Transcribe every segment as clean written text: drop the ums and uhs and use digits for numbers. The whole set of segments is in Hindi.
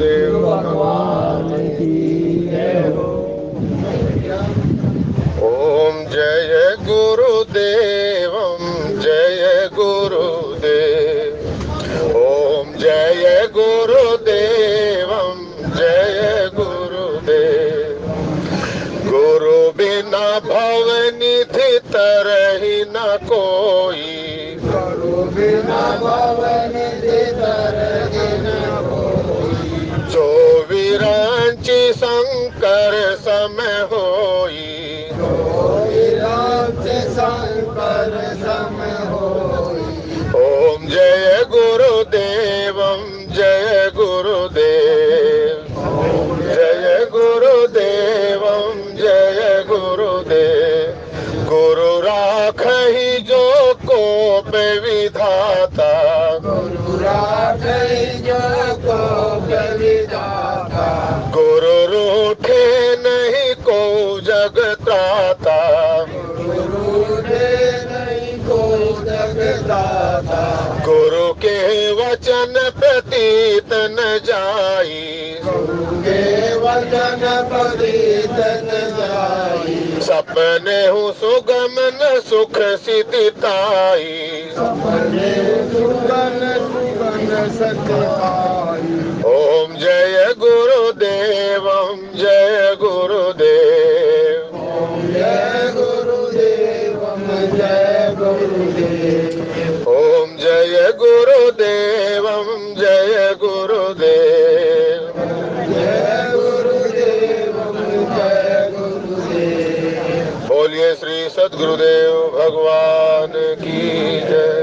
गुरुदेव भगवान की जय हो। ओम जय गुरुदेव, जय गुरुदेव। ओम जय गुरुदेव, जय गुरुदेव। गुरु बिना भव निधि तरहि न कोई, गुरु बिना भव निधि तरहि न कोई। जो विरंचि शंकर समय होई, जो विरंचि शंकर समय होई। ओम जय गुरुदेवम, जय गुरुदेव। जय गुरुदेवम, जय गुरुदेव। गुरु राखहि जो कोप विधाता, गुरु राखहि जो कोप विधाता। गुरु रूठे नहीं को जग त्राता, गुरु रूठे नहीं को जग त्राता। गुरु के वचन प्रतीत न जाई, गुरु के वचन प्रतीत न जाई। सपने हूँ सुगम न सुख सिद्धिताई, सपने सुगम सुगम सत्य। ओम जय गुरुदेव, जय गुरुदेव। ओम जय गुरुदेव, जय गुरुदेव। ओम जय गुरुदेव, जय गुरुदेव। जय गुरुदेव, जय गुरुदेव। बोलिए श्री सद्गुरुदेव भगवान की जय।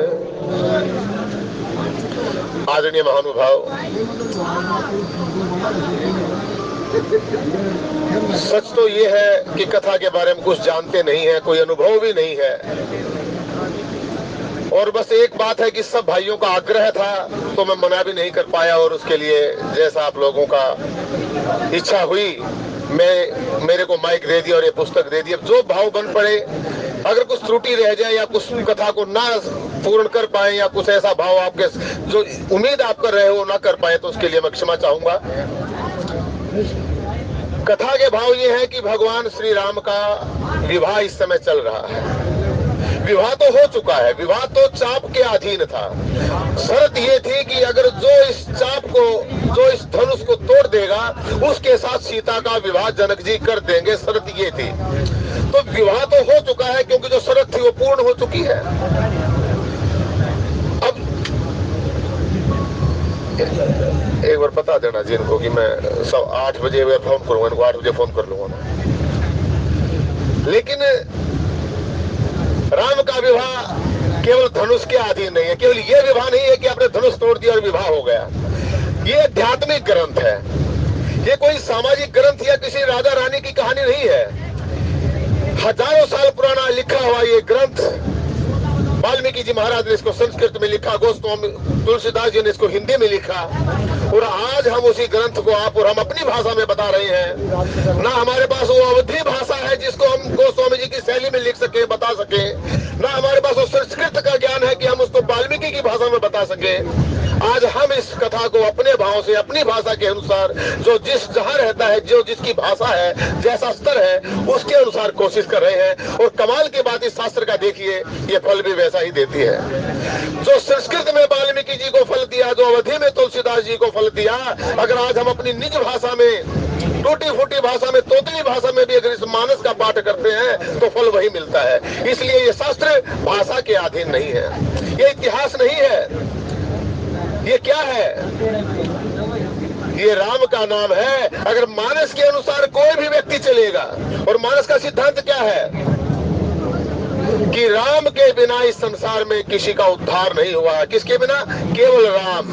आदरणीय महानुभाव, सच तो ये है कि कथा के बारे में कुछ जानते नहीं है, कोई अनुभव भी नहीं है, और बस एक बात है कि सब भाइयों का आग्रह था तो मैं मना भी नहीं कर पाया, और उसके लिए जैसा आप लोगों का इच्छा हुई मेरे को माइक दे दिया और ये पुस्तक दे दी। अब जो भाव बन पड़े, अगर कुछ त्रुटि रह जाए या कुछ कथा को ना पूर्ण कर पाए या कुछ ऐसा भाव आपके जो उम्मीद आप कर रहे हो ना कर पाए, तो उसके लिए मैं क्षमा चाहूंगा। कथा के भाव ये है कि भगवान श्री राम का विवाह इस समय चल रहा है। विवाह तो हो चुका है, विवाह तो चाप के अधीन था। शर्त ये थी कि अगर जो इस चाप को, जो इस धनुष को तोड़ देगा, उसके साथ सीता का विवाह जनक जी कर देंगे, शर्त ये थी। तो विवाह तो हो चुका है, क्योंकि जो शर्त थी वो पूर्ण हो चुकी है। अब एक बार बता देना जी इनको कि मैं 8 बजे फोन करूंगा, इनको 8 बजे फोन कर लूंगा। लेकिन राम का विवाह केवल धनुष के अधीन नहीं है। केवल ये विवाह नहीं है कि आपने धनुष तोड़ दिया और विवाह हो गया। ये आध्यात्मिक ग्रंथ है, ये कोई सामाजिक ग्रंथ या किसी राजा रानी की कहानी नहीं है। हजारों साल पुराना लिखा हुआ ये ग्रंथ, वाल्मीकि जी महाराज ने इसको संस्कृत में लिखा, गोस्वामी तुलसीदास जी ने इसको हिंदी में लिखा, और आज हम उसी ग्रंथ को आप और हम अपनी भाषा में बता रहे हैं। ना हमारे पास वो अवधि भाषा है जिसको हम गोस्वामी जी की शैली में लिख सके, बता सके, ना हमारे पास वो संस्कृत का ज्ञान है कि हम उसको वाल्मीकि की भाषा में बता सके। आज हम इस कथा को अपने भाव से, अपनी भाषा के अनुसार, जो जिस जहां रहता है, जो जिसकी भाषा है, जैसा स्तर है, उसके अनुसार कोशिश कर रहे हैं। और कमाल की बात इस शास्त्र का देखिए, ये फल भी वैसा ही देती है। जो संस्कृत में वाल्मीकि जी को फल दिया, जो अवधि में तुलसीदास जी को फल दिया, अगर आज हम अपनी निज भाषा में, टूटी फूटी भाषा में, तोतली भाषा में भी अगर इस मानस का पाठ करते हैं तो फल वही मिलता है। इसलिए ये शास्त्र भाषा के अधीन नहीं है, ये इतिहास नहीं है। ये क्या है? ये राम का नाम है। अगर मानस के अनुसार कोई भी व्यक्ति चलेगा, और मानस का सिद्धांत क्या है कि राम के बिना इस संसार में किसी का उद्धार नहीं हुआ। किसके बिना? केवल राम।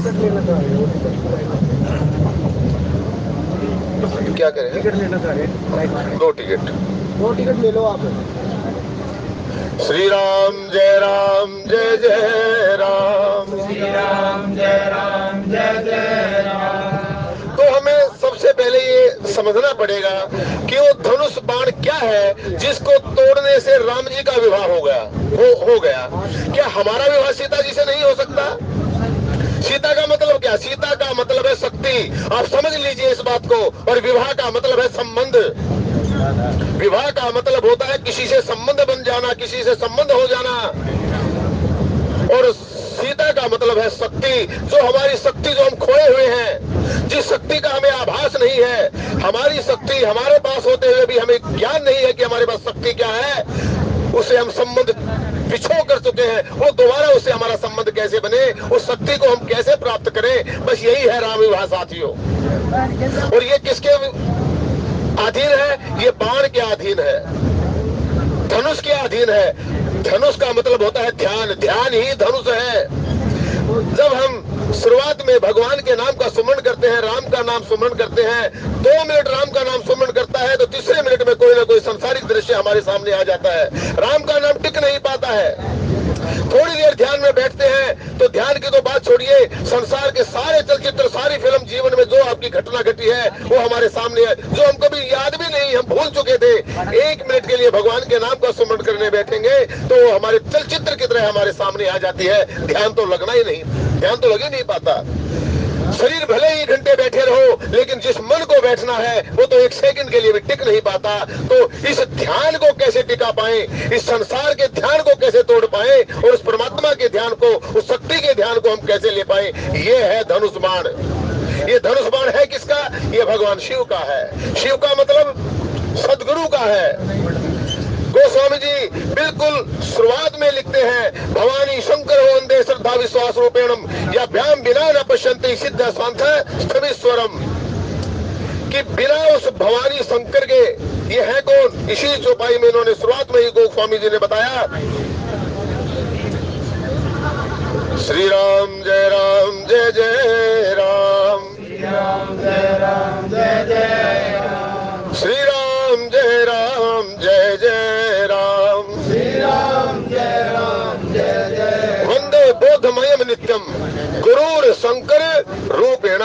क्या करें? टिकट लेना चाह रहे? 2 टिकट ले लो आप। श्री राम जय जय राम, श्री राम जय जय राम। तो हमें सबसे पहले ये समझना पड़ेगा कि वो धनुष बाण क्या है जिसको तोड़ने से राम जी का विवाह हो गया। क्या हमारा विवाह सीता जी से नहीं हो सकता? सीता का मतलब क्या? सीता का मतलब है शक्ति। आप समझ लीजिए इस बात को। और विवाह का मतलब है संबंध। विवाह का मतलब होता है किसी से संबंध बन जाना, किसी से संबंध हो जाना। और सीता का मतलब है शक्ति। जो हमारी शक्ति जो हम खोए हुए हैं, जिस शक्ति का हमें आभास नहीं है, हमारी शक्ति हमारे पास होते हुए भी हमें ज्ञान नहीं है कि हमारे पास शक्ति क्या है, उसे हम संबंध पिछो कर चुके हैं। वो दोबारा उससे हमारा संबंध कैसे बने, उस शक्ति को हम कैसे प्राप्त करें, बस यही है राम विवाह साथियों। और ये किसके अधीन है? ये बाण के अधीन है, धनुष के अधीन है। धनुष का मतलब होता है ध्यान। ध्यान ही धनुष है। जब हम शुरुआत में भगवान के नाम का सुमरण करते हैं, राम का नाम सुमरण करते हैं, 2 मिनट राम का नाम सुमरण करता है तो तीसरे मिनट में कोई ना कोई सांसारिक दृश्य हमारे सामने आ जाता है। राम का नाम टिक नहीं पाता है। थोड़ी देर ध्यान में बैठते हैं तो ध्यान की तो बात छोड़िए, संसार के सारे चलचित्र, सारी फिल्म, जीवन में जो आपकी घटना घटी है वो हमारे सामने है, जो हम कभी याद भी नहीं, हम भूल चुके थे। 1 मिनट के लिए भगवान के नाम का सुमरण करने बैठेंगे तो वो हमारे चलचित्र की तरह हमारे सामने आ जाती है। ध्यान तो लगना ही नहीं, ध्यान तो लग ही नहीं पाता। शरीर भले ही घंटे बैठे रहो, लेकिन जिस मन को बैठना है वो तो 1 सेकंड के लिए भी टिक नहीं पाता। तो इस ध्यान को कैसे टिका पाए, इस संसार के ध्यान को कैसे तोड़ पाए, और उस परमात्मा के ध्यान को, उस शक्ति के ध्यान को हम कैसे ले पाए, ये है धनुष बाण। ये धनुष बाण है किसका? ये भगवान शिव का है। शिव का मतलब सदगुरु का है। गोस्वामी जी बिल्कुल शुरुआत में लिखते हैं, भवानी शंकर वंदे श्रद्धा विश्वास रूपेणम या भ्याम बिना न पश्यन्ति सिद्ध स्वांथ स्थविस्वरम, कि बिना उस भवानी शंकर के, ये है कौन? इसी चौपाई में इन्होंने शुरुआत में ही गोस्वामी जी ने बताया, श्री राम जय राम जय जय राम, श्री राम जय राम जय जय राम, श्री राम जय राम जय जय राम, श्री राम जय राम जय जय, वंदे बोधमयम नित्यम गुरुर शंकर रूपेण,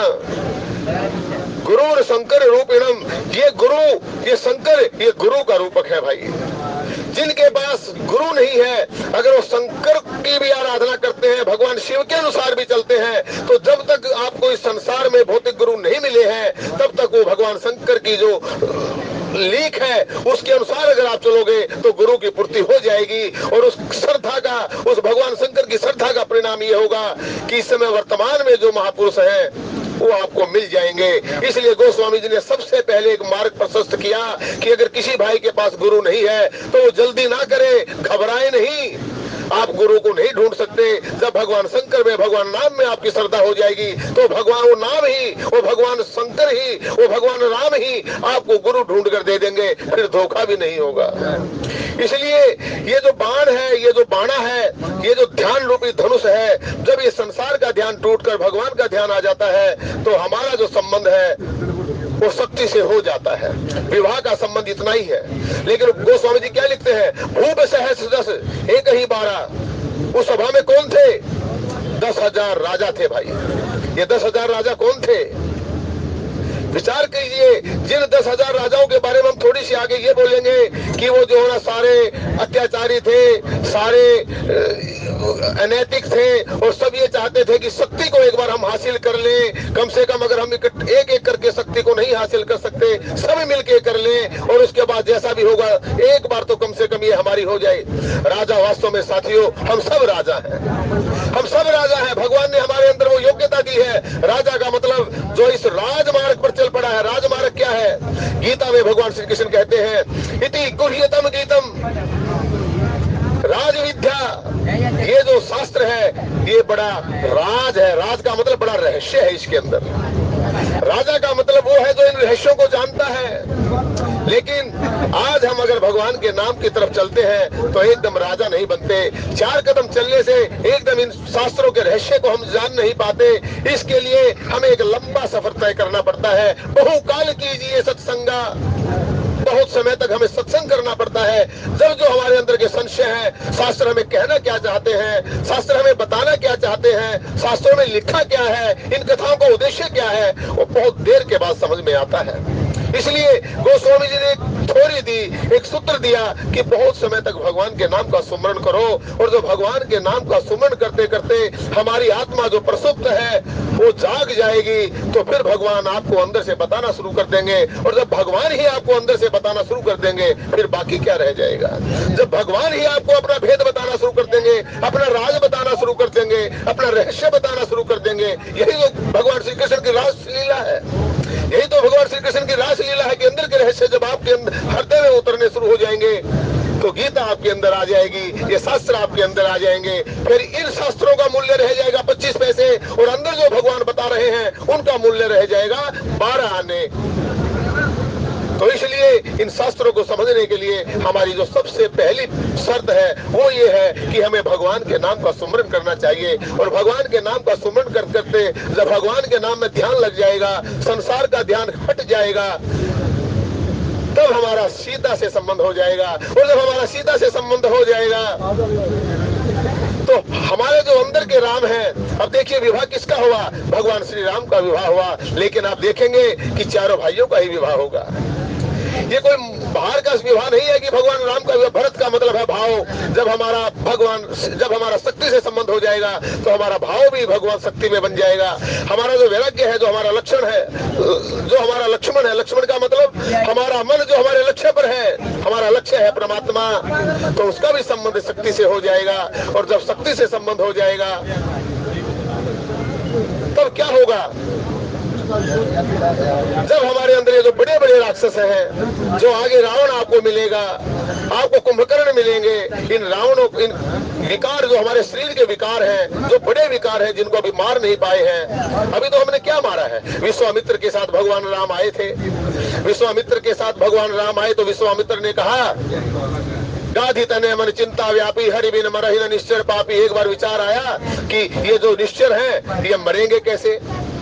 गुरुर शंकर रूपेणम। ये गुरु, ये शंकर, ये गुरु का रूपक है भाई। जिनके पास गुरु नहीं है, अगर वो शंकर की भी आराधना करते हैं, भगवान शिव के अनुसार भी चलते हैं, तो जब तक आपको इस संसार में भौतिक गुरु नहीं मिले हैं, तब तक वो भगवान शंकर की जो लीक है उसके अनुसार अगर आप चलोगे तो गुरु की पूर्ति हो जाएगी। और उस श्रद्धा का, उस भगवान शंकर की श्रद्धा का परिणाम ये होगा कि इस समय वर्तमान में जो महापुरुष हैं वो आपको मिल जाएंगे। इसलिए गोस्वामी जी ने सबसे पहले एक मार्ग प्रशस्त किया कि अगर किसी भाई के पास गुरु नहीं है तो वो जल्दी ना करे, घबराए नहीं। आप गुरु को नहीं ढूंढ सकते। जब भगवान शंकर में, भगवान नाम में आपकी श्रद्धा हो जाएगी तो भगवान, वो नाम ही, वो भगवान शंकर ही, वो भगवान राम ही आपको गुरु ढूंढ कर दे देंगे, फिर धोखा भी नहीं होगा। इसलिए ये जो बाण है, ये जो बाणा है, ये जो ध्यान रूपी धनुष है, जब ये संसार का ध्यान टूटकर भगवान का ध्यान आ जाता है तो हमारा जो संबंध है वो शक्ति से हो जाता है। विवाह का संबंध इतना ही है। लेकिन गोस्वामी जी क्या लिखते हैं, भूप सहस्र दस एक ही 12। उस सभा में कौन थे? 10,000 राजा थे भाई। ये 10,000 राजा कौन थे? विचार कीजिए। जिन 10,000 राजाओं के बारे में हम थोड़ी सी आगे ये बोलेंगे कि वो जो है ना सारे अत्याचारी थे, सारे अनैतिक थे, और सब ये चाहते थे कि शक्ति को एक बार हम हासिल कर लें। कम से कम अगर हम एक एक करके शक्ति को नहीं हासिल कर सकते, सब मिलके कर लें, और उसके बाद जैसा भी होगा एक बार तो कम से कम ये हमारी हो जाए। राजा वास्तव में साथियों हम सब राजा हैं, हम सब राजा हैं। भगवान ने हमारे अंदर वो योग्यता दी है। राजा का मतलब जो इस राजमार्ग पर चल पड़ा है। राजमार्ग क्या है? गीता में भगवान श्री कृष्ण कहते हैं, इति गुह्यतम गीतम राज विद्या। ये जो शास्त्र है ये बड़ा राज है। राज का मतलब बड़ा रहस्य है इसके अंदर। राजा का मतलब वो है जो इन रहस्यों को जानता है। लेकिन आज हम अगर भगवान के नाम की तरफ चलते हैं तो एकदम राजा नहीं बनते। 4 कदम चलने से एकदम इन शास्त्रों के रहस्य को हम जान नहीं पाते। इसके लिए हमें एक लंबा सफर तय करना पड़ता है। बहुकाल कीजिए सत्संगा, बहुत समय तक हमें सत्संग करना पड़ता है। जब जो हमारे अंदर के संशय हैं, शास्त्र हमें कहना क्या चाहते हैं, शास्त्र हमें बताना क्या चाहते हैं, शास्त्रों में लिखा क्या है, इन कथाओं का उद्देश्य क्या है, वो बहुत देर के बाद समझ में आता है। इसलिए गोस्वामी जी ने एक थ्योरी दी, एक सूत्र दिया कि बहुत समय तक भगवान के नाम का सुमरण करो, और जो भगवान के नाम का सुमरण करते करते हमारी आत्मा जो प्रसुप्त है वो जाग जाएगी, तो फिर भगवान आपको अंदर से बताना शुरू कर देंगे। और जब भगवान ही आपको अंदर से बताना शुरू कर देंगे, फिर बाकी क्या रह जाएगा। जब भगवान ही आपको अपना भेद बताना शुरू कर देंगे, अपना राज बताना शुरू कर देंगे, अपना रहस्य बताना शुरू कर देंगे, यही तो भगवान श्री कृष्ण की रासलीला है। यही तो भगवान श्री कृष्ण की रासलीला है कि अंदर के रहस्य जब आपके हृदय में उतरने शुरू हो जाएंगे, तो गीता आपके अंदर आ जाएगी, ये शास्त्र आपके अंदर आ जाएंगे। फिर इन शास्त्रों का मूल्य रह जाएगा 25 पैसे, और अंदर जो भगवान बता रहे हैं उनका मूल्य रह जाएगा 12 आने। तो इसलिए इन शास्त्रों को समझने के लिए हमारी जो सबसे पहली शर्त है वो ये है कि हमें भगवान के नाम का सुमरन करना चाहिए। और भगवान के नाम का सुमरन करते जब भगवान के नाम में ध्यान लग जाएगा, संसार का ध्यान हट जाएगा, तब हमारा सीता से संबंध हो जाएगा। और जब हमारा सीता से संबंध हो जाएगा तो हमारे जो अंदर के राम हैं, अब देखिए विवाह किसका हुआ, भगवान श्री राम का विवाह हुआ, लेकिन आप देखेंगे कि चारों भाइयों का ही विवाह होगा। ये कोई बाहर का विवाह नहीं है कि भगवान राम का विवाह। भरत का मतलब है भाव। जब हमारा शक्ति से संबंध हो जाएगा तो हमारा भाव भी भगवान शक्ति में बन जाएगा। हमारा जो वैराग्य है, जो हमारा लक्षण है, जो हमारा लक्ष्मण है, लक्ष्मण का मतलब हमारा मन जो हमारे लक्ष्य पर है, हमारा लक्ष्य है परमात्मा, तो उसका भी संबंध शक्ति से हो जाएगा। और जब शक्ति से संबंध हो जाएगा तब क्या होगा, जब हमारे अंदर ये जो बड़े बड़े राक्षस हैं, जो आगे रावण आपको मिलेगा, आपको कुंभकर्ण मिलेंगे, इन रावणों, इन विकार जो हमारे शरीर के विकार हैं, जो बड़े विकार हैं जिनको अभी मार नहीं पाए हैं। अभी तो हमने क्या मारा है, विश्वामित्र के साथ भगवान राम आए थे। विश्वामित्र के साथ भगवान राम आए तो विश्वामित्र ने कहा, गाधी तने मन चिंता व्यापी, हरि बिन मरहि न निश्चर पापी। एक बार विचार आया कि ये जो निश्चर हैं ये मरेंगे कैसे,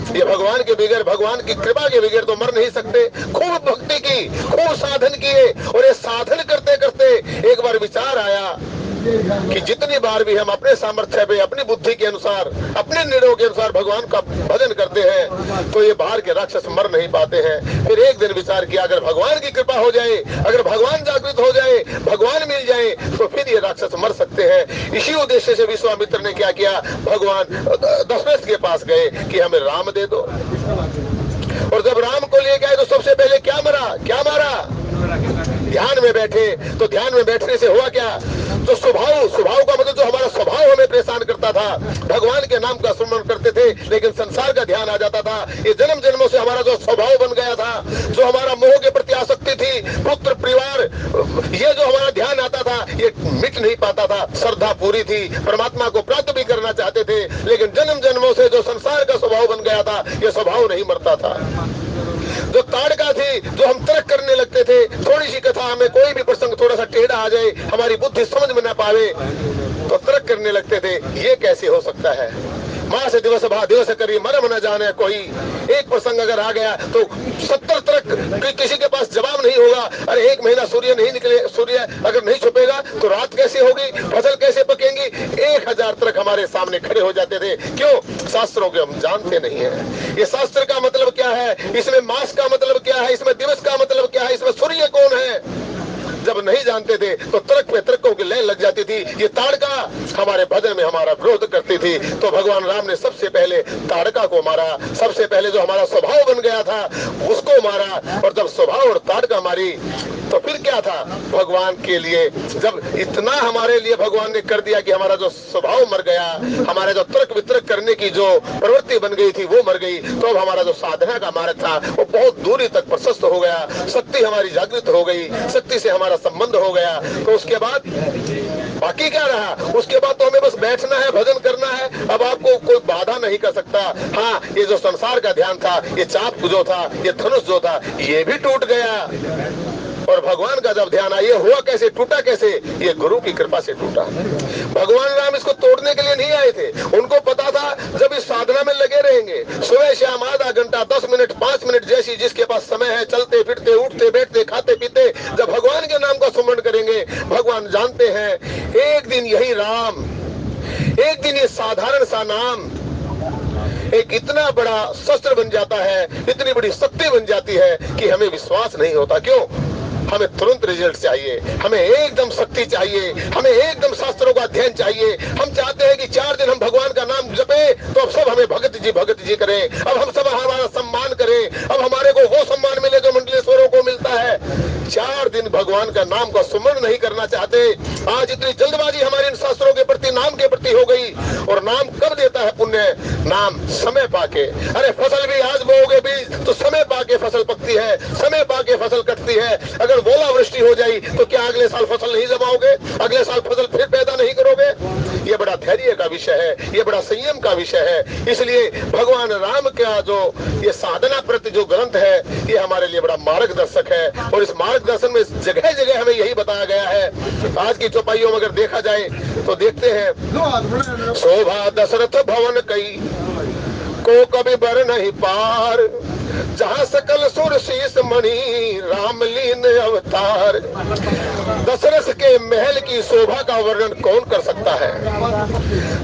ये भगवान के बगैर, भगवान की कृपा के बगैर तो मर नहीं सकते। खूब भक्ति की, खूब साधन किए, और ये साधन करते करते एक बार विचार आया कि जितनी बार भी हम अपने सामर्थ्य पे, अपनी बुद्धि के अनुसार, अपने निर्णयों के अनुसार भगवान का भजन करते हैं तो ये बाहर के राक्षस मर नहीं पाते हैं। फिर एक दिन विचार किया, अगर भगवान की कृपा हो जाए, अगर भगवान जागृत हो जाए, भगवान मिल जाए, तो फिर ये राक्षस मर सकते हैं। इसी उद्देश्य से विश्वामित्र ने क्या किया, भगवान दशरथ के पास गए कि हमें राम दे दो। और जब राम को ले गए तो सबसे पहले क्या मारा, ध्यान में बैठे। तो ध्यान में बैठने से हुआ क्या, जो स्वभाव का मतलब जो हमारा स्वभाव हमें परेशान करता था, भगवान के नाम का स्मरण करते थे लेकिन संसार का ध्यान आ जाता था। ये जन्म जन्मों से हमारा जो स्वभाव बन गया था, जो हमारा मोह के प्रति आसक्ति थी, पुत्र परिवार, ये जो हमारा ध्यान आता था ये मिट नहीं पाता था। श्रद्धा पूरी थी, परमात्मा को प्राप्त भी करना चाहते थे, लेकिन जन्म जन्मों से जो संसार का स्वभाव बन गया था, ये स्वभाव नहीं मरता था। जो ताड़का थी, जो हम तर्क करने लगते थे, थोड़ी सी कथा हमें, कोई भी प्रसंग थोड़ा सा टेढ़ा आ जाए, हमारी बुद्धि समझ में न पावे तो तर्क करने लगते थे, ये कैसे हो सकता है। माँ से दिवस भा दिवस करी मर्म न जाने कोई। एक प्रसंग अगर आ गया तो 70 तर्क, किसी के पास जवाब नहीं होगा। अरे 1 महीना सूर्य नहीं निकले, सूर्य अगर नहीं छुपेगा तो रात कैसे होगी, फसल कैसे पकेंगी, 1000 तर्क हमारे सामने खड़े हो जाते थे। क्यों, शास्त्रों के हम जानते नहीं है। ये शास्त्र का मतलब क्या है, इसमें मास का मतलब क्या है, इसमें दिवस का मतलब क्या है, इसमें सूर्य कौन है, जब नहीं जानते थे तो तर्क पे तर्कों की लय लग जाती थी। ये ताड़का हमारे भजन में हमारा विरोध करती थी। तो भगवान राम ने सबसे पहले ताड़का को मारा, सबसे पहले जो हमारा स्वभाव बन गया था उसको मारा। और जब स्वभाव और ताड़का मारी तो फिर क्या था, भगवान के लिए जब इतना हमारे लिए भगवान ने कर दिया कि हमारा जो स्वभाव मर गया, हमारा जो तर्क वितर्क करने की जो प्रवृत्ति बन गई थी वो मर गई। तो अब हमारा जो साधना का मार्ग था वो बहुत दूरी तक प्रशस्त हो गया, शक्ति हमारी जागृत हो गई, शक्ति से हमारा संबंध हो गया। तो उसके बाद बाकी क्या रहा, उसके बाद तो हमें बस बैठना है, भजन करना है। अब आपको कोई बाधा नहीं कर सकता। हाँ, ये जो संसार का ध्यान था, ये चाप जो था, ये धनुष जो था, ये भी टूट गया। और भगवान का जब ध्यान आया, ये हुआ कैसे, टूटा कैसे, ये गुरु की कृपा से टूटा। भगवान राम इसको तोड़ने के लिए नहीं आए थे। उनको पता था जब इस साधना में लगे रहेंगे, सुबह शाम आधा घंटा, 10 मिनट, 5 मिनट, जैसी जिसके पास समय है, चलते फिरते, उठते बैठते, खाते पीते, जब भगवान के नाम का सुमरण करेंगे, भगवान जानते हैं एक दिन यही राम, एक दिन ये साधारण सा नाम एक इतना बड़ा शस्त्र बन जाता है, इतनी बड़ी शक्ति बन जाती है कि हमें विश्वास नहीं होता। क्यों? हमें तुरंत रिजल्ट चाहिए, हमें एकदम शक्ति चाहिए, हमें एकदम शास्त्रों का अध्ययन चाहिए। हम चाहते हैं कि 4 दिन हम भगवान का नाम जपे तो अब सब हमें भगत जी करें, अब हम सब हमारा सम्मान करें, अब हमारे को वो सम्मान मिले जो मंडलेश्वरों को मिलता है। 4 दिन भगवान का नाम का सुमरण नहीं करना चाहते। आज इतनी जल्दबाजी हमारे इन शास्त्रों के प्रति, नाम के प्रति हो गई। और नाम कब देता है पुण्य? नाम समय पाके। अरे फसल भी आज बोओगे बीज तो समय पाके फसल पकती है, समय पाके फसल कटती है। अगर ओलावृष्टि हो जाए तो क्या अगले साल फसल नहीं जमाओगे? अगले साल फसल फिर पैदा नहीं करोगे? ये बड़ा धैर्य का विषय है, ये बड़ा संयम का विषय है। इसलिए भगवान राम का जो ये साधना प्रति जो ग्रंथ है, ये हमारे लिए बड़ा मार्गदर्शक है। और इस मार्गदर्शन में जगह जगह हमें यही बताया गया है। आज की चौपाइयों में अगर देखा जाए तो देखते हैं, शोभा दशरथ भवन कई को कभी बर नहीं पार, जहाँ सकल सुर शीस मणि राम लीन अवतार। दशरथ के महल की शोभा का वर्णन कौन कर सकता है,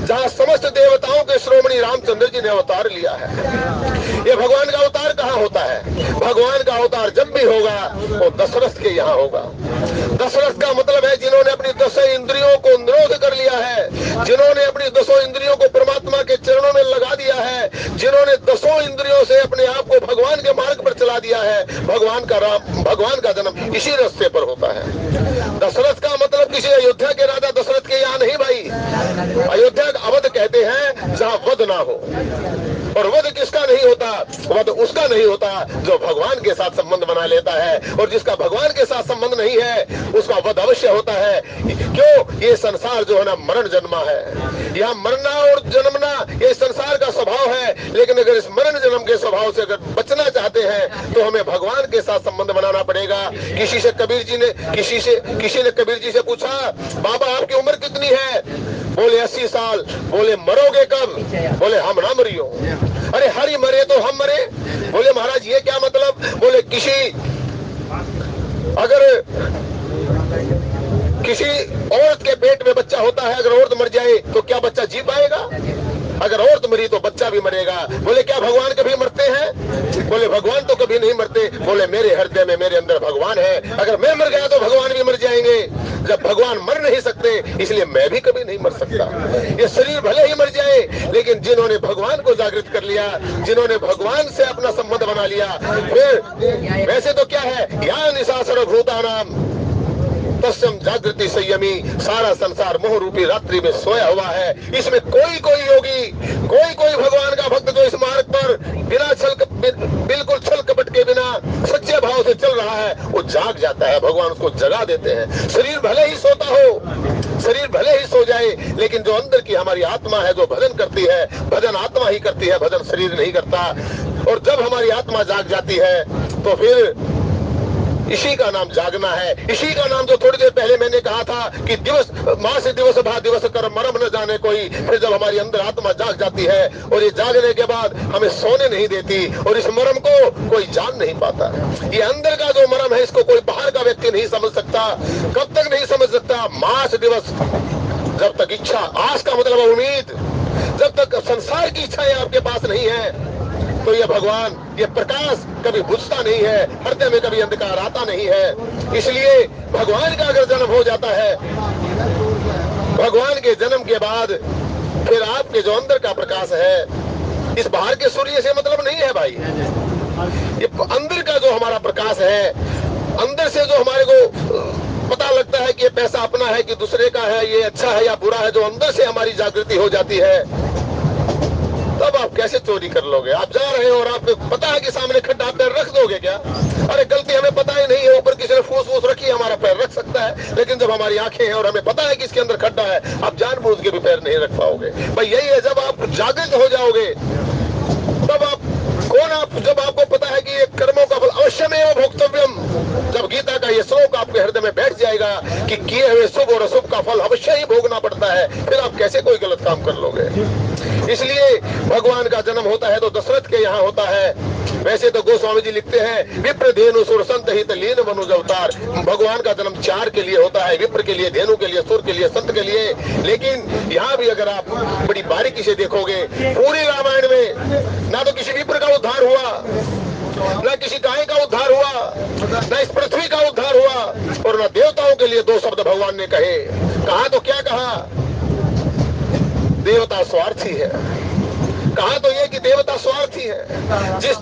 जहाँ समस्त देवताओं के श्रोमणी रामचंद्र जी ने अवतार लिया है। ये भगवान का अवतार कहाँ होता है? भगवान का अवतार जब भी होगा वो दशरथ के यहाँ होगा। दशरथ का मतलब है जिन्होंने अपनी 10 इंद्रियों को निरोध कर लिया है, जिन्होंने अपनी 10 इंद्रियों को परमात्मा के चरणों में लगा दिया है, जिन्होंने 10 इंद्रियों से अपने आप को भगवान के मार्ग पर चला दिया है। भगवान का जन्म इसी रास्ते पर होता है। दशरथ का मतलब किसी अयोध्या के राजा दशरथ के यहाँ नहीं भाई। अयोध्या अवध कहते हैं जहाँ वध ना हो। और वध किसका नहीं होता? वध उसका नहीं होता जो भगवान के साथ संबंध बना लेता है। और जिसका भगवान के साथ संबंध नहीं है उसका वध अवश्य होता है। क्यों? ये संसार जो है ना मरण जन्मा है। यहाँ मरना और जन्मना ये संसार का स्वभाव है। लेकिन अगर इस मरण जन्म के स्वभाव से अगर बचना चाहते हैं तो हमें भगवान के साथ संबंध बनाना पड़ेगा। किसी ने कबीर जी से पूछा, बाबा आपकी उम्र कितनी है? बोले 80 साल। बोले मरोगे कब? बोले हम ना मरियो। अरे हरि मरे तो हम मरे। बोले महाराज ये क्या मतलब? बोले अगर किसी औरत के पेट में बच्चा होता है, अगर औरत मर जाए तो क्या बच्चा जी पाएगा? अगर औरत मरी तो बच्चा भी मरेगा। बोले क्या भगवान कभी मरते हैं? बोले भगवान तो कभी नहीं मरते। बोले मेरे हृदय में मेरे अंदर भगवान है, अगर मैं मर गया तो भगवान भी मर जाएंगे। जब भगवान मर नहीं सकते इसलिए मैं भी कभी नहीं मर सकता। ये शरीर भले ही मर जाए लेकिन जिन्होंने भगवान को जागृत कर लिया, जिन्होंने भगवान से अपना संबंध बना लिया, फिर वैसे तो क्या है, या निशा सर्वभूतानाम तस्म जागृति संयमी। सारा संसार मोह रूपी रात्रि में सोया हुआ है। इसमें कोई योगी, कोई भगवान का भक्त जो इस मार्ग पर बिल्कुल छल कपट के बिना सच्चे भाव से चल रहा है, वो जाग जाता है। भगवान उसको जगा देते हैं। शरीर भले ही सोता हो, शरीर भले ही सो जाए, लेकिन जो अंदर की हमारी आत्मा है जो भजन करती है, भजन आत्मा ही करती है, भजन शरीर नहीं करता। और जब हमारी आत्मा जाग जाती है तो फिर इसी का नाम जागना है। इसी का नाम जो थोड़ी देर पहले मैंने कहा था कि दिवस माँ से दिवस भा दिवस कर मरम न जाने कोई। फिर जब हमारी अंदर आत्मा जाग जाती है और ये जागने के बाद हमें सोने नहीं देती, और इस मरम को कोई जान नहीं पाता। ये अंदर का जो मरम है इसको कोई बाहर का व्यक्ति नहीं समझ सकता। कब तक नहीं समझ सकता? मास दिवस, जब तक इच्छा, आस का मतलब उम्मीद, जब तक संसार की इच्छाएं आपके पास नहीं है तो ये भगवान, ये प्रकाश कभी बुझता नहीं है, हृदय में कभी अंधकार आता नहीं है। इसलिए भगवान का अगर जन्म हो जाता है, भगवान के जन्म के बाद फिर आपके जो अंदर का प्रकाश है, इस बाहर के सूर्य से मतलब नहीं है भाई। ये अंदर का जो हमारा प्रकाश है, अंदर से जो हमारे को पता लगता है कि ये पैसा अपना है कि दूसरे का है, ये अच्छा है या बुरा है, जो अंदर से हमारी जागृति हो जाती है, तब आप कैसे चोरी कर लोगे? आप जा रहे हो और आपको पता है कि सामने खड्डा, आप पैर रख दोगे क्या? अरे गलती हमें पता ही नहीं है, ऊपर किसी ने फूस फूस रखी है, हमारा पैर रख सकता है। लेकिन जब हमारी आंखें हैं और हमें पता है कि इसके अंदर खड्डा है, आप जानबूझ के भी पैर नहीं रख पाओगे भाई। यही है, जब आप जागृत हो जाओगे तब जब आपको पता है कि ये कर्मों का फल अवश्यमेव भोक्तव्यम, जब गीता का ये श्लोक आपके हृदय में बैठ जाएगा कि किए हुए शुभ और अशुभ का फल अवश्य ही भोगना पड़ता है, फिर आप कैसे कोई गलत काम कर लोगे? इसलिए भगवान का जन्म होता है तो दशरथ के यहाँ होता है। वैसे तो गोस्वामी जी लिखते हैं विप्र धेनु सुर संत हित लीन मनुज अवतार। भगवान का जन्म 4 के लिए होता है, विप्र के लिए, धेनु के लिए, सुर के लिए, संत के लिए। लेकिन यहाँ भी अगर आप बड़ी बारीकी से देखोगे, पूरी रामायण में ना तो किसी विप्र का उद्धार हुआ, न किसी गाय का उद्धार हुआ, न इस पृथ्वी का उद्धार हुआ, और न देवताओं के लिए 2 शब्द भगवान ने कहे। कहा तो क्या कहा? देवता स्वार्थी है। कहा तो ये कि देवता स्वार्थी है। जिस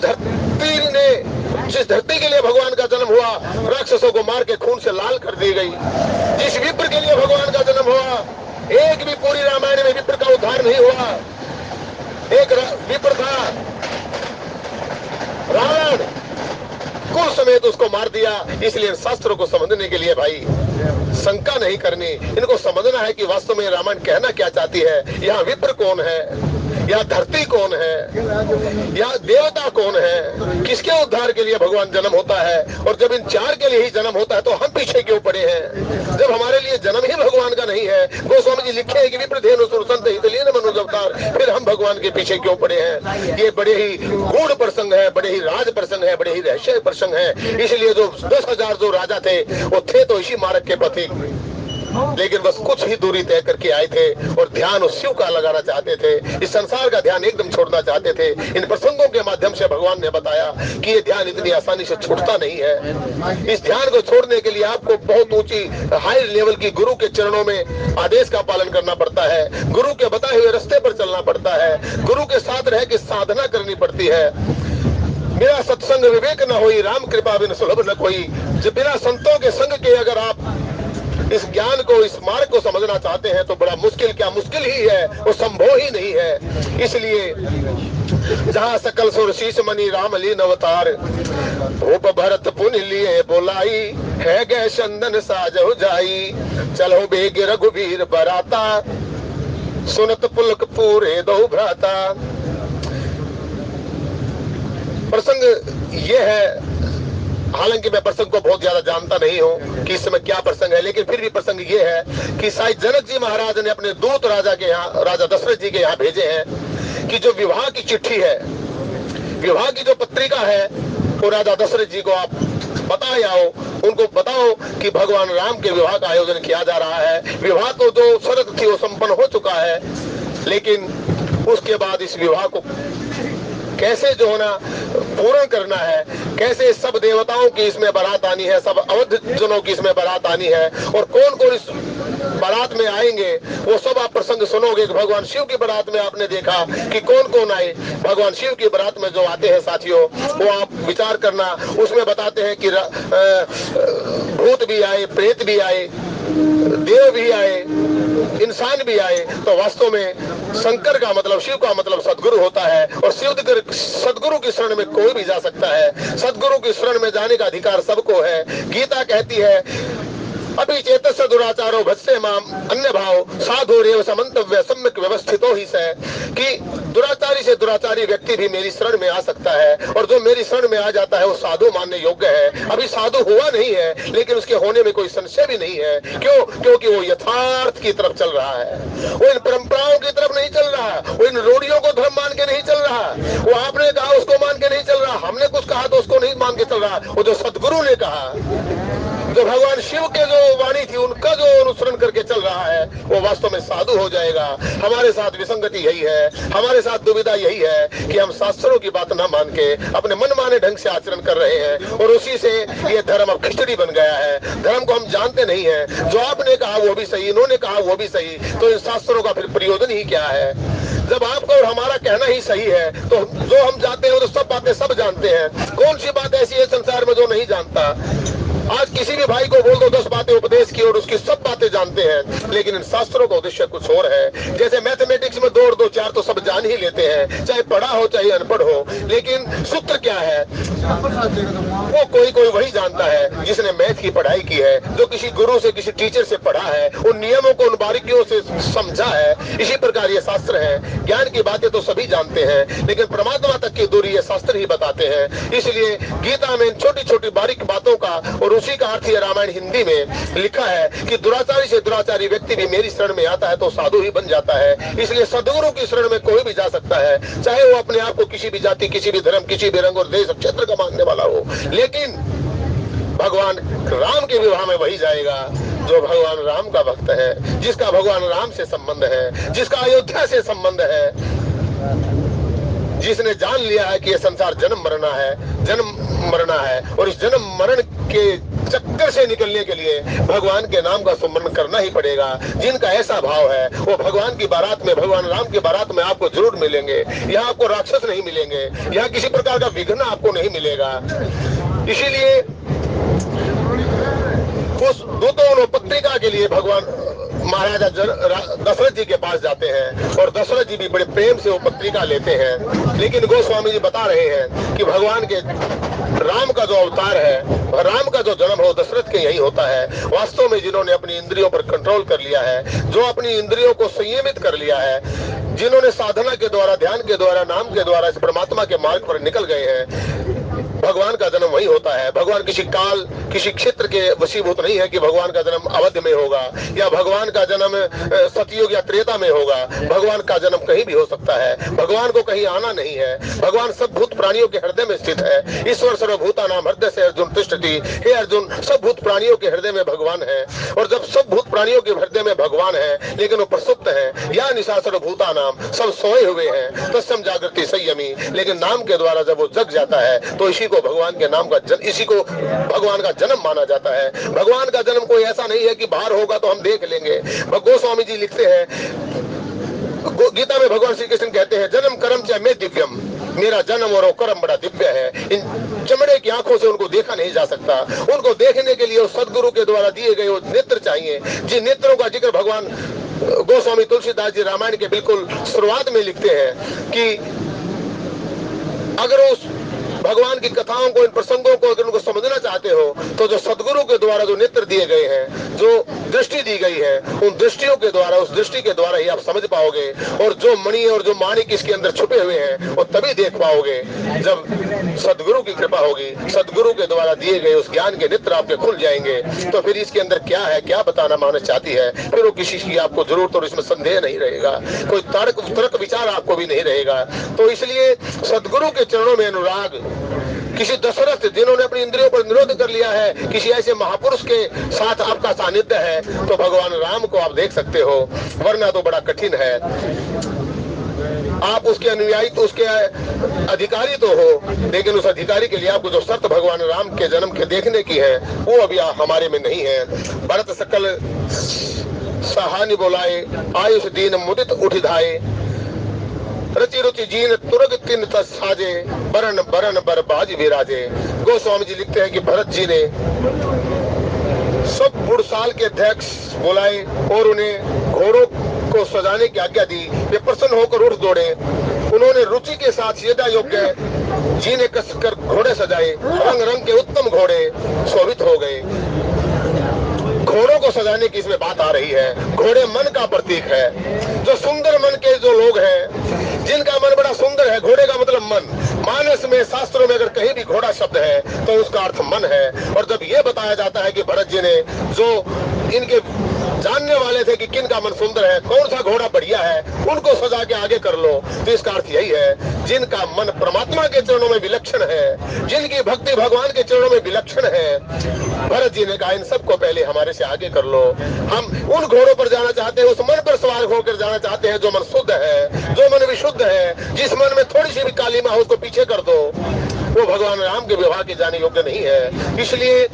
धरती के लिए भगवान का जन्म हुआ, राक्षसों को मार के खून से लाल कर दी गई। जिस विप्र के लिए भगवान का जन्म हुआ, एक भी पूरी रामायण में विप्र का उद्धार नहीं हुआ। एक विप्र था रावण, कुल समेत उसको मार दिया। इसलिए शास्त्रों को समझने के लिए भाई शंका नहीं करनी, इनको समझना है कि वास्तव में रामायण कहना क्या चाहती है। यहाँ विप्र कौन है, या धरती कौन है, या देवता कौन है, किसके उद्धार के लिए भगवान जन्म होता है। और जब इन 4 के लिए ही जन्म होता है तो हम पीछे क्यों पड़े हैं, जब हमारे लिए जन्म ही भगवान का नहीं है। गोस्वामी जी लिखे हैं कि विप्र धेनु सुर संत हित लीन मनुज अवतार, फिर हम भगवान के पीछे क्यों पड़े हैं। ये बड़े ही गूढ़ प्रसंग है, बड़े ही राज प्रसंग है, बड़े ही रहस्य प्रसंग है। इसलिए जो 10,000 जो राजा थे वो थे तो इसी मार्ग के पथिक, लेकिन बस कुछ ही दूरी तय करके आए थे और ध्यान उस शिव का लगाना चाहते थे। इस संसार का ध्यान एकदम छोड़ना चाहते थे। इन प्रसंगों के माध्यम से भगवान ने बताया कि ये ध्यान इतनी आसानी से छूटता नहीं है। इस ध्यान को छोड़ने के लिए आपको बहुत ऊंची हाई लेवल की गुरु के चरणों में आदेश का पालन करना पड़ता है, गुरु के बताए हुए रास्ते पर चलना पड़ता है, गुरु के साथ रह के साधना करनी पड़ती है। मेरा सत्संग विवेक न होई, राम कृपा बिन सुलभ न कोई। जब बिना संतों के संग के अगर आप इस ज्ञान को, इस मार्ग को समझना चाहते हैं तो बड़ा मुश्किल, क्या मुश्किल ही है, वो संभव ही नहीं है। इसलिए जहाँ सकल सुर शीश मणि राम लीन अवतार, भूप भरत पुन लिए बोलाई, है गए चंदन साजो जाई, चलो बेग रघुवीर बराता, सुनत पुलक पूरे दो भ्राता। प्रसंग ये है, हालांकि मैं प्रसंग को बहुत ज्यादा जानता नहीं हूँ कि इस समय क्या प्रसंग है, लेकिन फिर भी प्रसंग ये है कि साईं जनक जी महाराज ने अपने दूत राजा के यहाँ, राजा दशरथ जी के यहाँ भेजे हैं कि जो विवाह की चिट्ठी है, विवाह की जो पत्रिका है, वो राजा दशरथ जी को आप बताए आओ, उनको बताओ कि भगवान राम के विवाह का आयोजन किया जा रहा है। विवाह तो जो शर्त थी वो संपन्न हो चुका है, लेकिन उसके बाद इस विवाह को कैसे जो होना पूर्ण करना है, कैसे सब देवताओं की इसमें बारात आनी है, सब अवध जनों की इसमें बारात आनी है, और कौन कौन इस बारात में आएंगे वो सब आप प्रसंग सुनोगे। कि भगवान शिव की बारात में आपने देखा कि कौन कौन आए। भगवान शिव की बारात में जो आते हैं साथियों, वो आप विचार करना, उसमें बताते हैं कि भूत भी आए, प्रेत भी आए, देव भी आए, इंसान भी आए। तो वास्तव में शंकर का मतलब, शिव का मतलब सदगुरु होता है, और सदगुरु की शरण में कोई भी जा सकता है। सदगुरु की शरण में जाने का अधिकार सबको है। गीता कहती है अभी चेतस दुराचारो भस्से माम अन्य भाव साधु रेव समंतव्य सम्यक व्यवस्थितो ही से, कि दुराचारी से दुराचारी व्यक्ति भी मेरी शरण में आ सकता है, और जो मेरी शरण में आ जाता है वो साधु मानने योग्य है। अभी साधु हुआ नहीं है, लेकिन उसके होने में कोई संशय भी नहीं है। क्यों? क्योंकि वो यथार्थ की तरफ चल रहा है, वो इन परंपराओं की तरफ नहीं चल रहा, वो इन रूढ़ियों को धर्म मान के नहीं चल रहा, वो आपने कहा उसको मान के नहीं चल रहा, हमने कुछ कहा तो उसको नहीं मान के चल रहा। वो जो सदगुरु ने कहा, जो भगवान शिव के जो वाणी थी उनका जो अनुसरण करके चल रहा है, वो वास्तव में साधु हो जाएगा। हमारे साथ विसंगति यही है, हमारे साथ दुविधा यही है कि हम शास्त्रों की बात न मान के अपने मन माने ढंग से आचरण कर रहे हैं, और उसी से ये धर्म अब खिचड़ी बन गया है। धर्म को हम जानते नहीं है। जो आपने कहा वो भी सही, इन्होंने कहा वो भी सही, तो इन शास्त्रों का फिर प्रयोजन ही क्या है? जब आपका और हमारा कहना ही सही है तो जो हम जानते हैं वो तो सब बातें सब जानते हैं। कौन सी बात ऐसी है संसार में जो नहीं जानता? आज किसी भी भाई को बोल दो 10 बातें उपदेश की और उसकी सब बातें जानते हैं, लेकिन इन शास्त्रों का उद्देश्य कुछ और है। जैसे मैथमेटिक्स में 2 और 2 4 तो सब जान ही लेते हैं, चाहे पढ़ा हो चाहे अनपढ़ हो, लेकिन सूत्र क्या है वो कोई कोई वही जानता है जिसने मैथ की पढ़ाई की है, जो किसी गुरु से, किसी टीचर से पढ़ा है, उन नियमों को, उन बारीकियों से समझा है। इसी प्रकार ये शास्त्र है। ज्ञान की बातें तो सभी जानते हैं, लेकिन परमात्मा तक की दूरी ये शास्त्र ही बताते हैं। इसलिए गीता में इन छोटी छोटी बारीक बातों का और और उसी का अर्थ ये रामायण हिंदी में लिखा है कि दुराचारी से दुराचारी व्यक्ति भी मेरी शरण में आता है तो साधु ही बन जाता है। इसलिए सदगुरु की शरण में कोई भी जा सकता है, चाहे वो अपने आप को किसी भी जाति, किसी भी धर्म, किसी भी रंग और देश क्षेत्र का मानने वाला हो, लेकिन भगवान राम के विवाह में वही जाएगा जो भगवान राम का भक्त है, जिसका भगवान राम से संबंध है, जिसका अयोध्या से संबंध है, जिसने जान लिया है कि यह संसार जन्म मरना है और इस जन्म मरण के चक्कर से निकलने के लिए भगवान के नाम का सुमरण करना ही पड़ेगा। जिनका ऐसा भाव है वो भगवान की बारात में, भगवान राम की बारात में आपको जरूर मिलेंगे। यहाँ आपको राक्षस नहीं मिलेंगे, यहाँ किसी प्रकार का विघ्न आपको नहीं मिलेगा। इसीलिए उस दूतों पत्रिका के लिए भगवान महाराजा दशरथ जी के पास जाते हैं और दशरथ जी भी बड़े प्रेम से वो पत्रिका लेते हैं। लेकिन गोस्वामी जी बता रहे हैं कि भगवान के राम का जो अवतार है, राम का जो जन्म हो दशरथ के यही होता है। वास्तव में जिन्होंने अपनी इंद्रियों पर कंट्रोल कर लिया है, जो अपनी इंद्रियों को संयमित कर लिया है, जिन्होंने साधना के द्वारा, ध्यान के द्वारा, नाम के द्वारा इस परमात्मा के मार्ग पर निकल गए हैं, भगवान का जन्म वही होता है। भगवान किसी काल, किसी क्षेत्र के वशीभूत नहीं है कि भगवान का जन्म अवध में होगा या भगवान का जन्म सतयुग या त्रेता में होगा। भगवान का जन्म कहीं भी हो सकता है, भगवान को कहीं आना नहीं है। भगवान सब भूत प्राणियों के हृदय में स्थित है। ईश्वर सर्वभूता नाम हृदय से अर्जुन तिष्ठति। हे अर्जुन, सब भूत प्राणियों के हृदय में भगवान है। और जब सब भूत प्राणियों के हृदय में भगवान है लेकिन वो प्रसुप्त है, या निशा सर्वभूता नाम, सब सोए हुए हैं, तत्सम जागृति संयमी, लेकिन नाम के द्वारा जब वो जग जाता है तो इसी को भगवान के नाम का इसी को भगवान का जन्म माना जाता है। भगवान का जन्म कोई ऐसा नहीं है कि बाहर होगा तो हम देख लेंगे। गोस्वामी जी लिखते हैं, गीता में भगवान श्री कृष्ण कहते हैं, जन्म कर्म च मे दिव्यम, मेरा जन्म और कर्म बड़ा दिव्य है। इन चमड़े की आंखों से उनको देखा नहीं जा सकता। उनको देखने के लिए उस सदगुरु के द्वारा दिए गए वो नेत्र चाहिए, जिन नेत्रों का जिक्र भगवान गोस्वामी तुलसीदास जी रामायण के बिल्कुल शुरुआत में लिखते हैं कि अगर उस भगवान की कथाओं को, इन प्रसंगों को अगर उनको समझना चाहते हो तो जो सदगुरु के द्वारा जो नेत्र दिए गए हैं, जो दृष्टि दी गई है, उन दृष्टियों के द्वारा, उस दृष्टि के द्वारा ही आप समझ पाओगे। और जो मणि और जो माणिक इसके अंदर छुपे हुए हैं वो तभी देख पाओगे जब सदगुरु की कृपा होगी। सदगुरु के द्वारा दिए गए उस ज्ञान के नेत्र आपके खुल जाएंगे तो फिर इसके अंदर क्या है, क्या बताना मानस चाहती है, फिर वो किसी की आपको जरूरत और इसमें संदेह नहीं रहेगा, कोई तर्क विचार आपको भी नहीं रहेगा। तो इसलिए सदगुरु के चरणों में अनुराग, किसी दशरथ जिन्होंने अपनी इंद्रियों पर निरोध कर लिया है, किसी ऐसे महापुरुष के साथ आपका सानिध्य है तो भगवान राम को आप देख सकते हो, वरना तो बड़ा कठिन है। आप उसके अनुयायी तो, उसके अधिकारी तो हो, लेकिन उस अधिकारी के लिए आपको जो शर्त भगवान राम के जन्म के देखने की है वो अभी हमारे में नहीं है। भरत सकल सहानी बोलाए, आयुष दीन मुदित उठिधाए, रचि रुचि जीन तुरग तिन तस साजे, बरन बरन बर बाज विराजे। गोस्वामी जी लिखते हैं कि भरत जी ने सब बुढ़साल के अध्यक्ष बुलाए और उन्हें घोड़ों को सजाने की आज्ञा दी। वे प्रसन्न होकर उठ दौड़े। उन्होंने रुचि के साथ यथा योग्य जीने कसकर घोड़े सजाए। रंग रंग के उत्तम घोड़े शोभित हो गए। घोड़ों को सजाने की इसमें बात आ रही है। घोड़े मन का प्रतीक है। जो सुंदर मन के जो लोग हैं, जिनका मन बड़ा सुंदर है, घोड़े का मतलब मन। मानस में, शास्त्रों में अगर कहीं भी घोड़ा शब्द है तो उसका अर्थ मन है। और जब ये बताया जाता है कि भरत जी ने, जो इनके जानने वाले थे कि किन का मन सुंदर है, कौन सा घोड़ा बढ़िया है, उनको सजा के आगे कर लो, तो इसका अर्थ यही है जिनका मन परमात्मा के चरणों में विलक्षण है, जिनकी भक्ति भगवान के चरणों में विलक्षण है। भरत जी ने कहा इन सबको पहले हमारे से आगे कर लो। हम उन घोड़ों पर जाना चाहते हैं, उस मन पर सवार होकर जाना चाहते हैं जो मन शुद्ध है, जो मन विशुद्ध है। जिस मन में थोड़ी सी भी कालीमा हो उसको पीछे कर दो, वो भगवान राम के विवाह के जाने योग्य नहीं है। इसलिए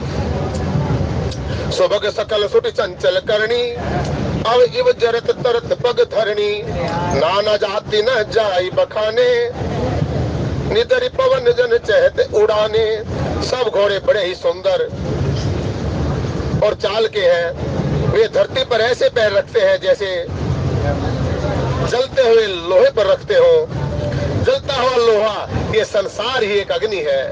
सुभग सकल सुट चंचल करनी, अब इव जरत तरत पग धरनी, नाना जाति न जाई बखाने, निदरि पवन जन चहत उड़ाने। सब घोड़े बड़े ही सुंदर और चाल के हैं। वे धरती पर ऐसे पैर रखते हैं जैसे जलते हुए लोहे पर रखते हो। जलता हुआ लोहा, ये संसार ही एक अग्नि है।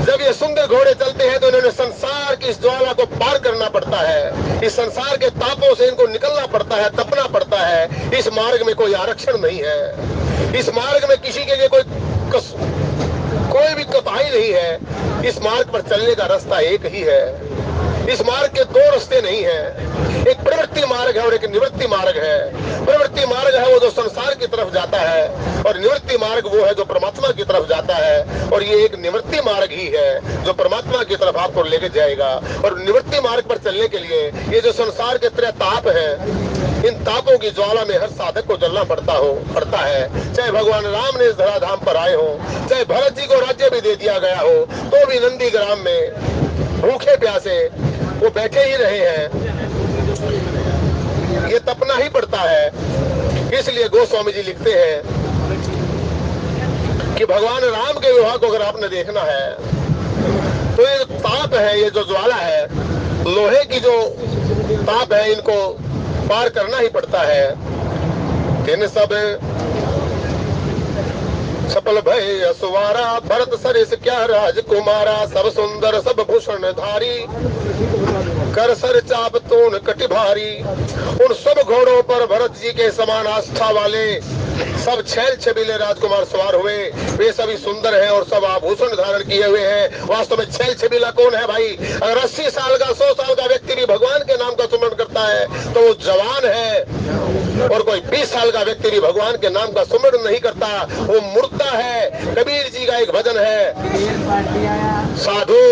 जब ये सुंदर घोड़े चलते हैं तो इन्होंने संसार की इस ज्वाला को पार करना पड़ता है। इस संसार के तापों से इनको निकलना पड़ता है, तपना पड़ता है। इस मार्ग में कोई आरक्षण नहीं है। इस मार्ग में किसी के लिए कोई कोई भी कोताही नहीं है। इस मार्ग पर चलने का रास्ता एक ही है। इस मार्ग के दो रास्ते नहीं है, एक प्रवृत्ति मार्ग है और एक निवृत्ति मार्ग है। प्रवृत्ति मार्ग है वो जो संसार की तरफ जाता है, और निवृत्ति मार्ग वो है जो परमात्मा की तरफ जाता है। और ये एक निवृत्ति मार्ग ही है जो परमात्मा की तरफ आपको लेके जाएगा। और निवृत्ति मार्ग पर चलने के लिए ये जो संसार के त्रय ताप है, इन तापों की ज्वाला में हर साधक को जलना पड़ता है। चाहे भगवान राम ने इस धराधाम पर आए हो, चाहे भरत जी को राज्य भी दे दिया गया हो, तो भी नंदी ग्राम में भूखे प्यासे वो बैठे ही रहे हैं। ये तपना ही पड़ता है। इसलिए गोस्वामी जी लिखते हैं कि भगवान राम के विवाह को अगर आपने देखना है तो ये जो ताप है, ये जो ज्वाला है, लोहे की जो ताप है, इनको पार करना ही पड़ता है। इन सब सफल भय असुवारा, भरत सरिस क्या राजकुमारा, सब सुंदर सब भूषण धारी, कर सर चाप तून कटि भारी। उन सब घोड़ों पर भरत जी के समान आस्था वाले सब छैल छबीले राजकुमार सवार हुए। वे सभी सुंदर हैं और सब आभूषण धारण किए हुए हैं। वास्तव में छैल छबीला कौन है भाई? अगर 80 साल का 100 साल का व्यक्ति भी भगवान के नाम का सुमरण करता है तो वो जवान है, और कोई 20 साल का व्यक्ति भी भगवान के नाम का सुमरण नहीं करता, वो मुर्दा है। कबीर जी का एक भजन है, साधु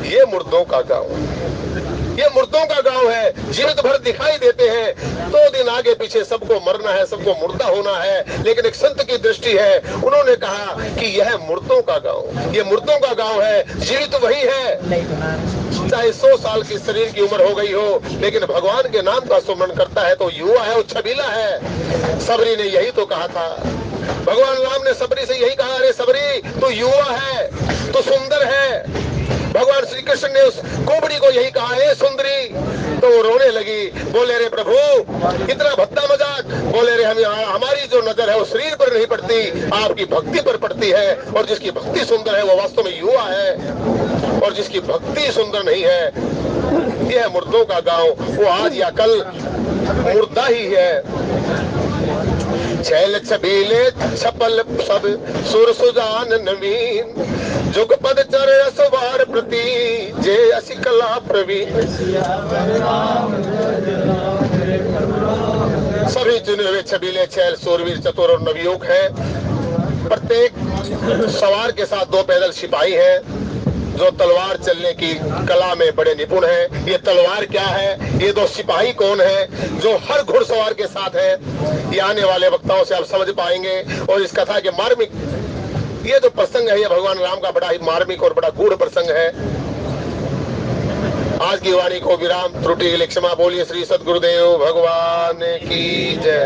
ये मुर्दों का गाँव, ये मुर्दों का गांव है। जीवित भर दिखाई देते हैं, 2 दिन आगे पीछे सबको मरना है, सबको मुर्दा होना है। लेकिन एक संत की दृष्टि है, उन्होंने कहा कि यह मुर्दों का गांव, ये मुर्दों का गांव है। जीवित वही है, चाहे 100 साल की शरीर की उम्र हो गई हो, लेकिन भगवान के नाम का सुमरण करता है तो युवा है, वो छबीला है। सबरी ने यही तो कहा था, भगवान राम ने सबरी से यही कहा, अरे सबरी तू युवा है, तू सुंदर है। भगवान श्री कृष्ण ने उस कोबड़ी को यही कहा, हे सुंदरी, तो वो रोने लगी। बोले रे प्रभु इतना भद्दा मजाक। बोले रे हमारी जो नजर है वो शरीर पर नहीं पड़ती, आपकी भक्ति पर पड़ती है। और जिसकी भक्ति सुंदर है वो वास्तव में युवा है, और जिसकी भक्ति सुंदर नहीं है यह मुर्दों का गांव, वो आज या कल मुर्दा ही है। छैल छबीले छपल सब सुर सुजान नवीन, जुग पद चरण सवार प्रति जे असी कला प्रवीण। सभी चुने हुए छबीले छैल सूरवीर चतुर और नवयुग है। प्रत्येक सवार के साथ 2 पैदल सिपाही है जो तलवार चलने की कला में बड़े निपुण हैं। ये तलवार क्या है, ये 2 सिपाही कौन है जो हर घुड़सवार के साथ है, ये आने वाले वक्ताओं से आप समझ पाएंगे। और इस कथा के मार्मिक ये जो प्रसंग है, ये भगवान राम का बड़ा ही मार्मिक और बड़ा गूढ़ प्रसंग है। आज की वाणी को विराम त्रुटि के लिए क्षमा। बोलिए श्री सद्गुरुदेव भगवान की जय।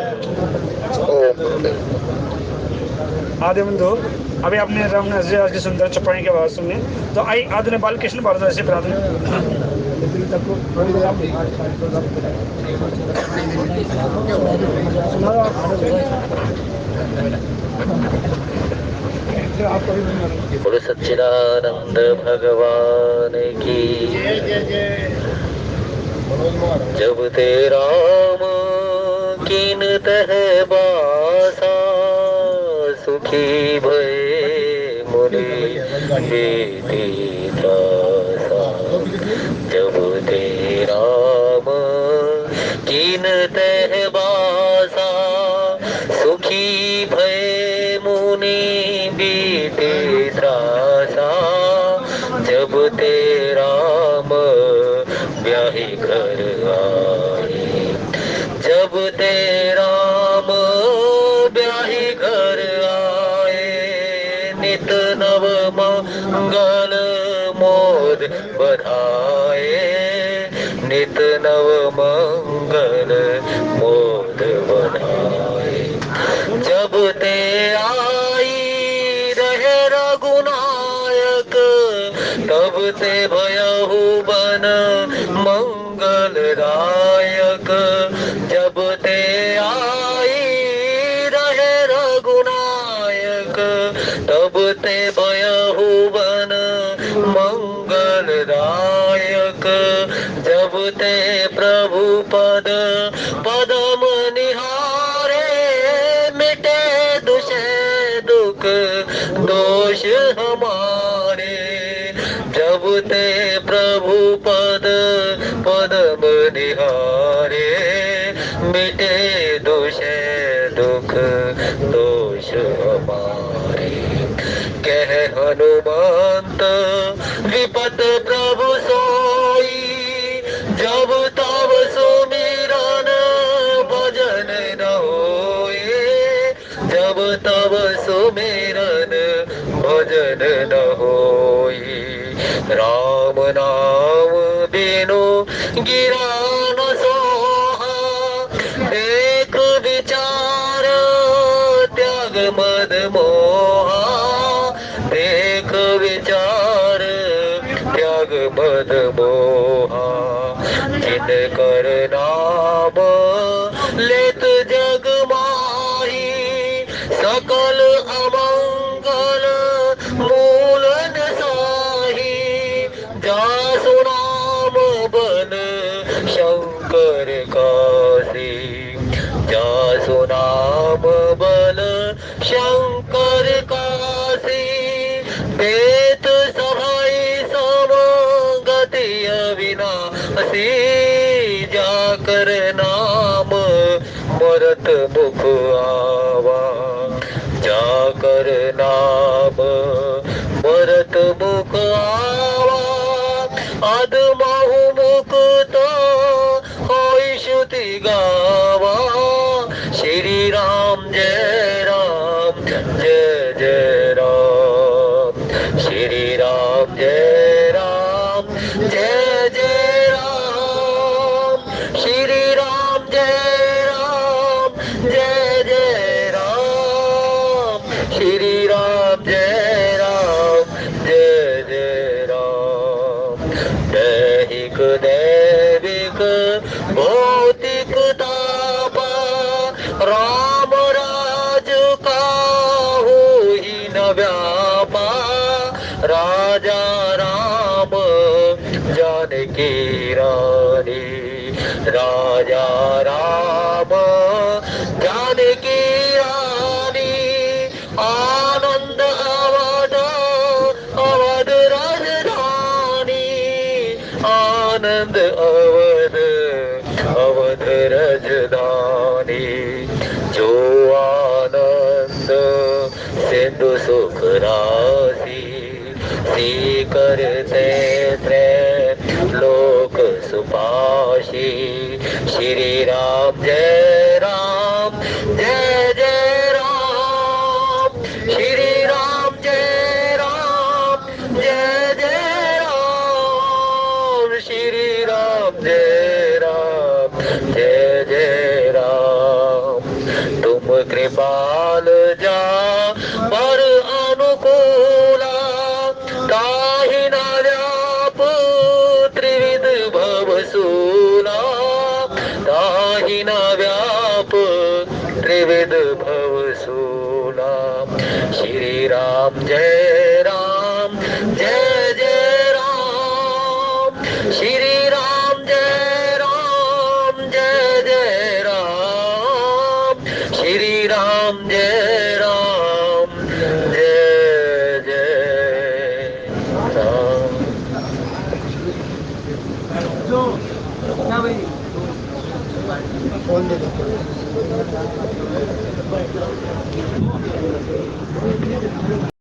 आदि बंधु, अभी आपने रामनाथ जी की सुंदर चौपाई की आवाज सुनी, तो आई आदि बाल कृष्ण भारद्वाज से प्रार्थना। बोलो सच्चिदानंद भगवान की। जब ते राम कीन तह बासा, सुखी भय मुनि बेटी त्रासा। जब ते राम कीन तह बासा, सुखी भय मुनि बीते त्रासा। जब ते राम ब्याही घर आए, जब ते राम ब्याही घर आए, नित नव मंगल मोद बधाए, नित नव मंगल मोद बधाए। जब ते आई रहे रघुनायक, तब ते भयहु बन मंगलदायक। जब ते आई रहे रघुनायक, तब ते भयहु बन मंगलदायक। जब ते प्रभु पद पदम निहारे, मिटे दुख दोष हमारे। जब ते प्रभु पद पदम निहारे मिटे दुषे दुख दोष हमारे कह हनुमंत विपत प्रभु सोई जब तब सुमिरन भजन न होए जब तब सुमिरन भजन न होए राम नाम बिनु गिरा न सोहा एक विचार त्याग मद मोहा एक विचार त्याग मद मोहा जिन कर नाम लेत जग माही सकल अमंगल मूल न साही जासु नाम बन शंकर काशी जासु नाम बल शंकर काशी बेत सभाई सम गति अविनाशी जाकर नाम मरत मुख आवा जाकर नाम मरत मुख आवा अधमहु मुक्त होई श्रुति गावा श्री राम जय राम जय जय राम श्री राम जय राम जय जय राम श्री राम जय राम जय जय राम श्री राम जय राम जय जय राम दैहिक दैविक भौतिक तापा राम राज काहू ही न व्यापा राजा राम जानकी रानी राजा राम जानकी रानी आनंद अवध अवध राजधानी आनंद अवध अवध राजधानी जो आनंद सिंधु सुख राशि सी करते लोक सुपाशी श्री राम जय राम जय जय राम श्री राम जय राम जय जय राम श्री राम जय राम जय जय राम तुम कृपाल जा पर अनुकूला ताहि न व्याप त्रिविध भवसूला ताहि न व्याप त्रिविध भवसूला श्री राम जय राम जय जय राम श्री राम जय राम जय जय राम श्री राम जय राम जय जय राम फोन दे दो